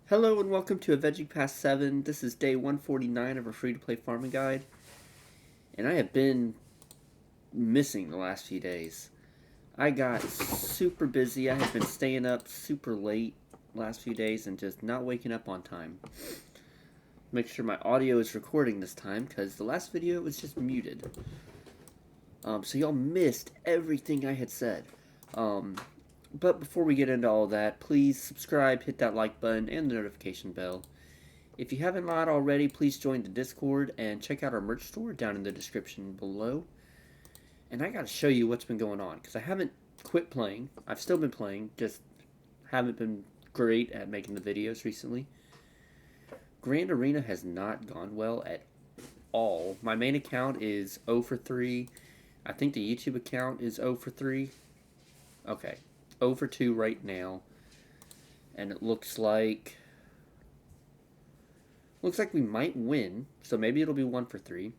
Hello and welcome to A Veggie Past 7. This is day 149 of our free-to-play farming guide. And I have been missing the last few days. I got super busy. I have been staying up super late last few days and just not waking up on time. Make sure my audio is recording this time because the last video was just muted. So y'all missed everything I had said. But before we get into all that, please subscribe, hit that like button, and the notification bell. If you haven't not already, please join the Discord and check out our merch store down in the description below. And I gotta show you what's been going on, because I haven't quit playing. I've still been playing, just haven't been great at making the videos recently. Grand Arena has not gone well at all. My main account is 0 for 3. I think the YouTube account is 0 for 3. Okay, 0 for 2 right now. And it looks like we might win, so maybe it'll be 1 for 3.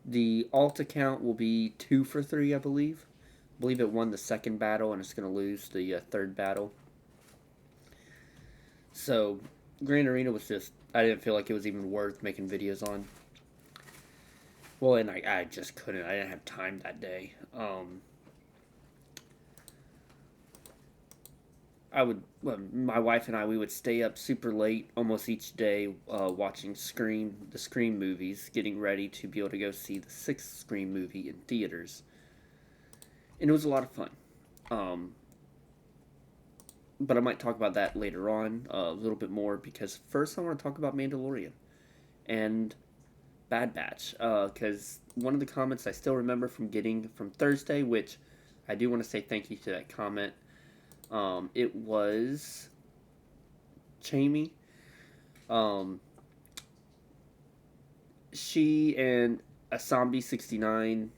The alt account will be 2 for 3, I believe. I believe it won the second battle and it's going to lose the third battle. So, Grand Arena was just, I didn't feel like it was even worth making videos on. Well, and I just couldn't. I didn't have time that day. My wife and I, we would stay up super late almost each day watching the Scream movies, getting ready to be able to go see the sixth Scream movie in theaters. And it was a lot of fun. But I might talk about that later on a little bit more because first I want to talk about Mandalorian and Bad Batch. Because one of the comments I still remember from getting from Thursday, which I do want to say thank you to that comment. It was Chamey. She and Asambi69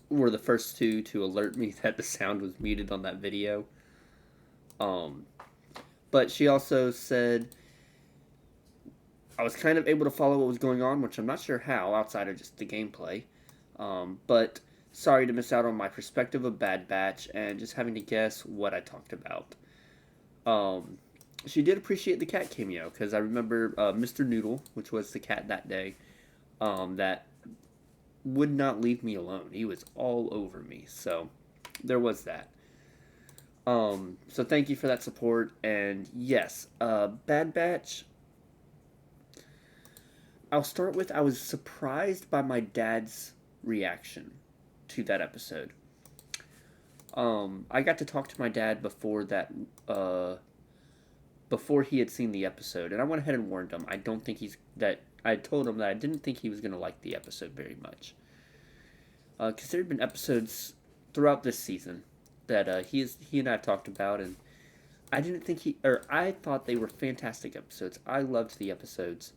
were the first two to alert me that the sound was muted on that video. But she also said I was kind of able to follow what was going on, which I'm not sure how, outside of just the gameplay. But sorry to miss out on my perspective of Bad Batch and just having to guess what I talked about. She did appreciate the cat cameo, because I remember Mr. Noodle, which was the cat that day, that would not leave me alone. He was all over me, so there was that. So thank you for that support, and yes, Bad Batch, I'll start with I was surprised by my dad's reaction to that episode. I got to talk to my dad before he had seen the episode, and I went ahead and warned him. I told him that I didn't think he was going to like the episode very much. Because there had been episodes throughout this season that he and I have talked about, and I thought they were fantastic episodes. I loved the episodes.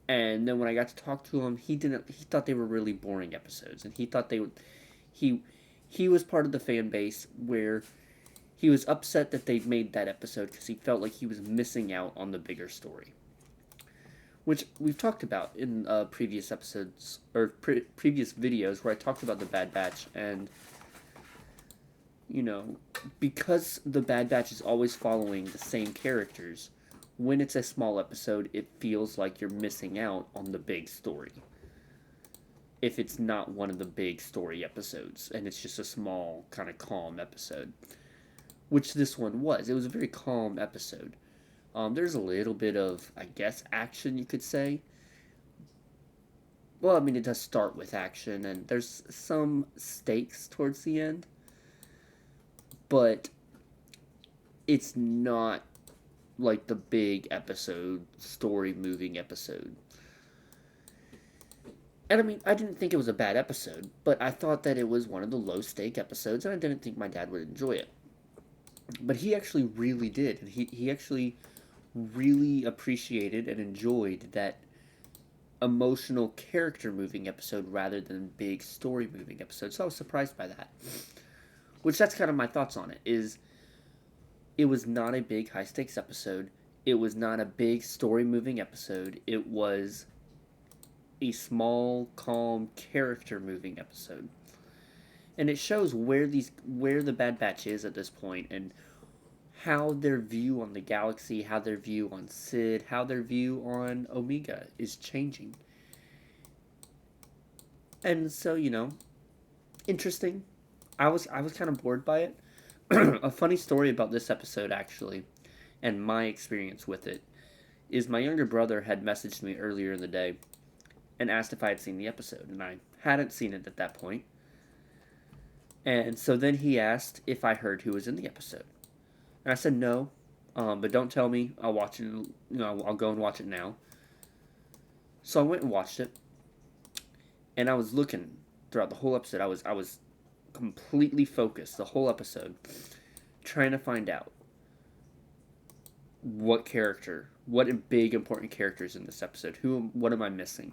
And then when I got to talk to him, he thought they were really boring episodes, and he thought he was part of the fan base where he was upset that they made that episode because he felt like he was missing out on the bigger story, which we've talked about in previous episodes or previous videos where I talked about the Bad Batch. And because the Bad Batch is always following the same characters, when it's a small episode, it feels like you're missing out on the big story. If it's not one of the big story episodes, and it's just a small, kind of calm episode. Which this one was. It was a very calm episode. There's a little bit of, I guess, action, you could say. Well, I mean, it does start with action, and there's some stakes towards the end. But it's not like the big episode, story-moving episode. And I mean, I didn't think it was a bad episode, but I thought that it was one of the low-stake episodes, and I didn't think my dad would enjoy it. But he actually really did, and he actually really appreciated and enjoyed that emotional character-moving episode rather than big story-moving episode, so I was surprised by that. Which, that's kind of my thoughts on it, is it was not a big high-stakes episode. It was not a big story-moving episode. It was a small, calm, character-moving episode. And it shows where the Bad Batch is at this point and how their view on the galaxy, how their view on Sid, how their view on Omega is changing. And so, interesting. I was kind of bored by it. A funny story about this episode, actually, and my experience with it, is my younger brother had messaged me earlier in the day and asked if I had seen the episode, and I hadn't seen it at that point. And so then he asked if I heard who was in the episode, and I said no, but don't tell me. I'll watch it. I'll go and watch it now. So I went and watched it, and I was looking throughout the whole episode. I was completely focused the whole episode, trying to find out what big important characters in this episode. What am I missing?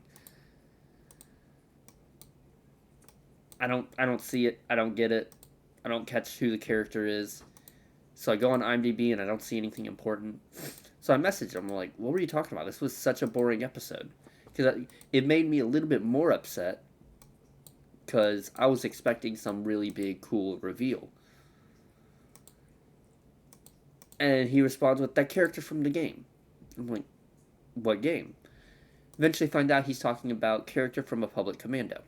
I don't see it. I don't get it. I don't catch who the character is. So I go on IMDb and I don't see anything important. So I messaged him. I'm like, what were you talking about? This was such a boring episode. Because it made me a little bit more upset. Because I was expecting some really big, cool reveal. And he responds with, that character from the game. I'm like, what game? Eventually find out he's talking about character from a Public Commando.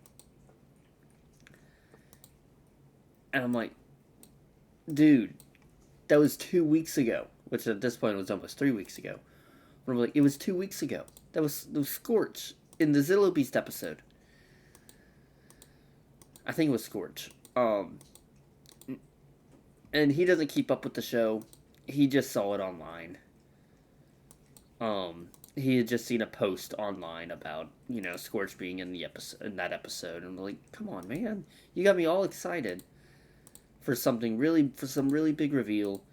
And I'm like, dude, that was 2 weeks ago. Which at this point was almost 3 weeks ago. But I'm like, it was 2 weeks ago. That was Scorch in the Zillow Beast episode. I think it was Scorch. And he doesn't keep up with the show. He just saw it online. He had just seen a post online about, Scorch being in that episode. And I'm like, come on, man. You got me all excited for some really big reveal.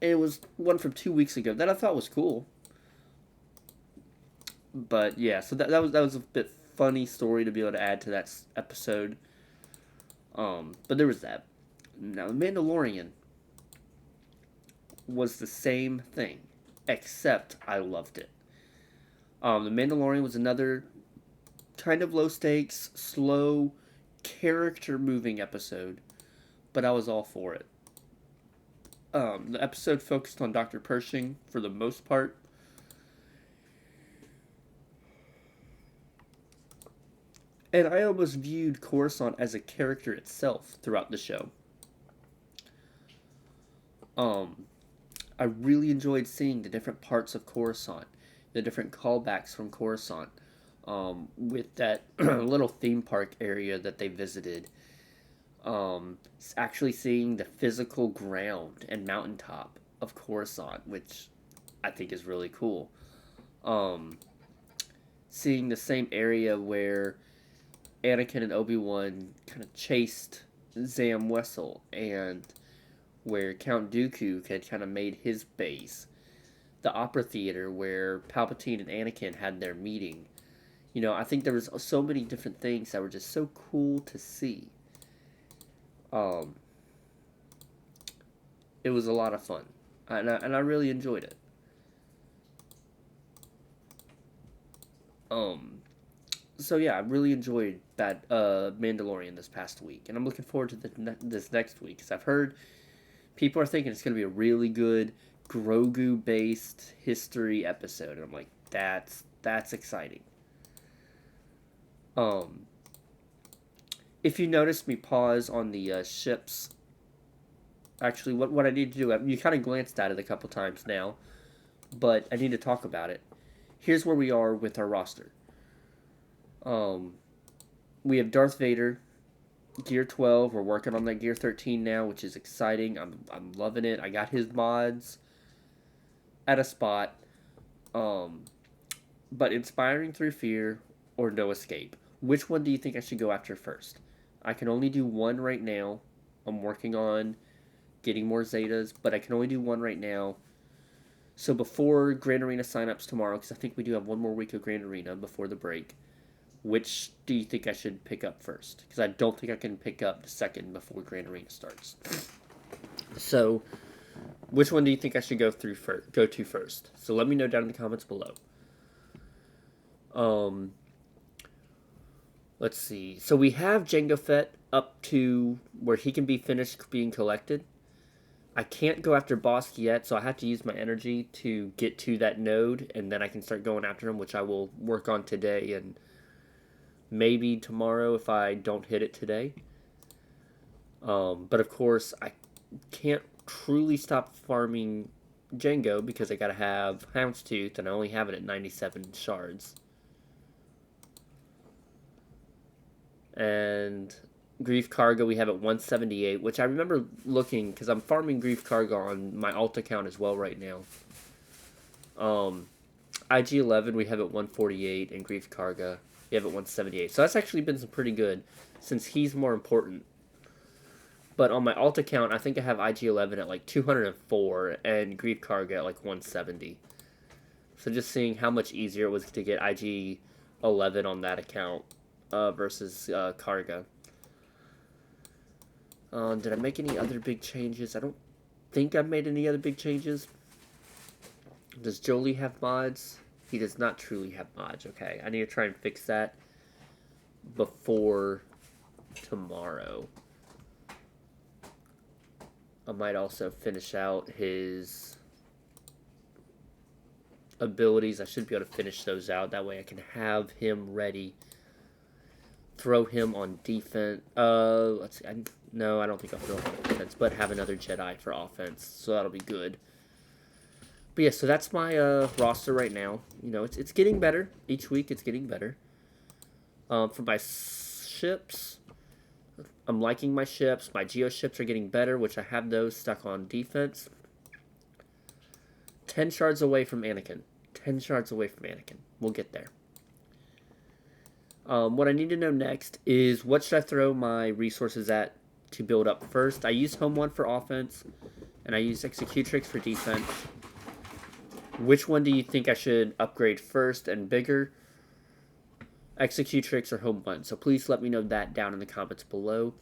And it was one from 2 weeks ago that I thought was cool. But yeah, so that was a bit funny story to be able to add to that episode. But there was that. Now, The Mandalorian was the same thing, except I loved it. The Mandalorian was another kind of low stakes, slow, character moving episode, but I was all for it. The episode focused on Dr. Pershing for the most part. And I almost viewed Coruscant as a character itself throughout the show. I really enjoyed seeing the different parts of Coruscant, the different callbacks from Coruscant, with that little theme park area that they visited. Actually seeing the physical ground and mountaintop of Coruscant, which I think is really cool. Seeing the same area where Anakin and Obi-Wan kind of chased Zam Wesell, and where Count Dooku had kind of made his base. The Opera Theater where Palpatine and Anakin had their meeting. I think there was so many different things that were just so cool to see. It was a lot of fun, and I really enjoyed it. So yeah, I really enjoyed that Mandalorian this past week, and I'm looking forward to this next week, because I've heard people are thinking it's going to be a really good Grogu-based history episode, and I'm like, that's exciting. If you noticed me pause on the ships, actually, what I need to do, you kind of glanced at it a couple times now, but I need to talk about it. Here's where we are with our roster. We have Darth Vader, Gear 12. We're working on that Gear 13 now, which is exciting. I'm loving it. I got his mods at a spot. But Inspiring Through Fear or No Escape. Which one do you think I should go after first? I can only do one right now. I'm working on getting more Zetas, but I can only do one right now. So before Grand Arena signups tomorrow, because I think we do have one more week of Grand Arena before the break, which do you think I should pick up first? Because I don't think I can pick up the second before Grand Arena starts. So, which one do you think I should go to first? So let me know down in the comments below. Let's see. So we have Jango Fett up to where he can be finished being collected. I can't go after boss yet, so I have to use my energy to get to that node, and then I can start going after him, which I will work on today and maybe tomorrow if I don't hit it today. But of course, I can't truly stop farming Django because I gotta have Houndstooth, and I only have it at 97 shards. And Grief Cargo we have at 178, which I remember looking because I'm farming Grief Cargo on my alt account as well right now. IG11 we have at 148, and Grief Cargo we have at 178. So that's actually been some pretty good since he's more important. But on my alt account, I think I have IG11 at like 204 and Grief Cargo at like 170. So just seeing how much easier it was to get IG11 on that account versus Cargo. Did I make any other big changes? I don't think I've made any other big changes. Does Jolie have mods? He does not truly have mods. Okay, I need to try and fix that before tomorrow. I might also finish out his abilities. I should be able to finish those out. That way I can have him ready. Throw him on defense. Let's see. No, I don't think I'll throw him on defense, but have another Jedi for offense. So that'll be good. But yeah, so that's my roster right now. You know, it's getting better. Each week it's getting better. For my ships, I'm liking my ships. My Geo ships are getting better, which I have those stuck on defense. 10 shards away from Anakin. 10 shards away from Anakin. We'll get there. What I need to know next is what should I throw my resources at to build up first. I use Home 1 for offense, and I use Executrix for defense. Which one do you think I should upgrade first and bigger? Executrix or Home 1? So please let me know that down in the comments below.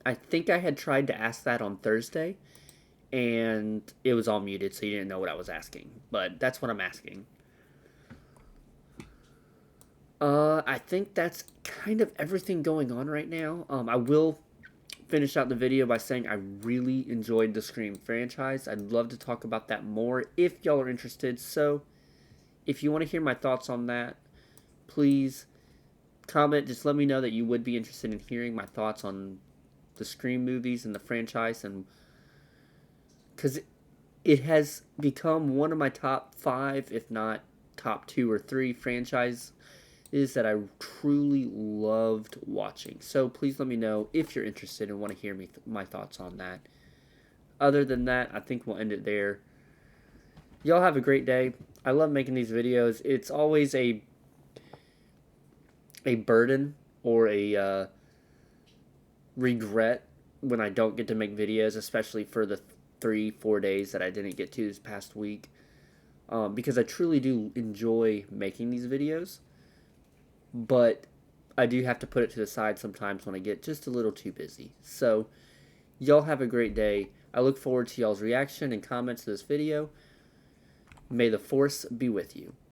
I think I had tried to ask that on Thursday, and it was all muted, so you didn't know what I was asking. But that's what I'm asking. I think that's kind of everything going on right now. I will finish out the video by saying I really enjoyed the Scream franchise. I'd love to talk about that more if y'all are interested. So, if you want to hear my thoughts on that, please comment. Just let me know that you would be interested in hearing my thoughts on the Scream movies and the franchise, and because it has become one of my top 5, if not top 2 or 3 franchises that I truly loved watching. So please let me know if you're interested and want to hear my thoughts on that. Other than that, I think we'll end it there. Y'all have a great day. I love making these videos. It's always a burden or a regret when I don't get to make videos, especially for the 3-4 days that I didn't get to this past week. Because I truly do enjoy making these videos. But I do have to put it to the side sometimes when I get just a little too busy. So, y'all have a great day. I look forward to y'all's reaction and comments to this video. May the Force be with you.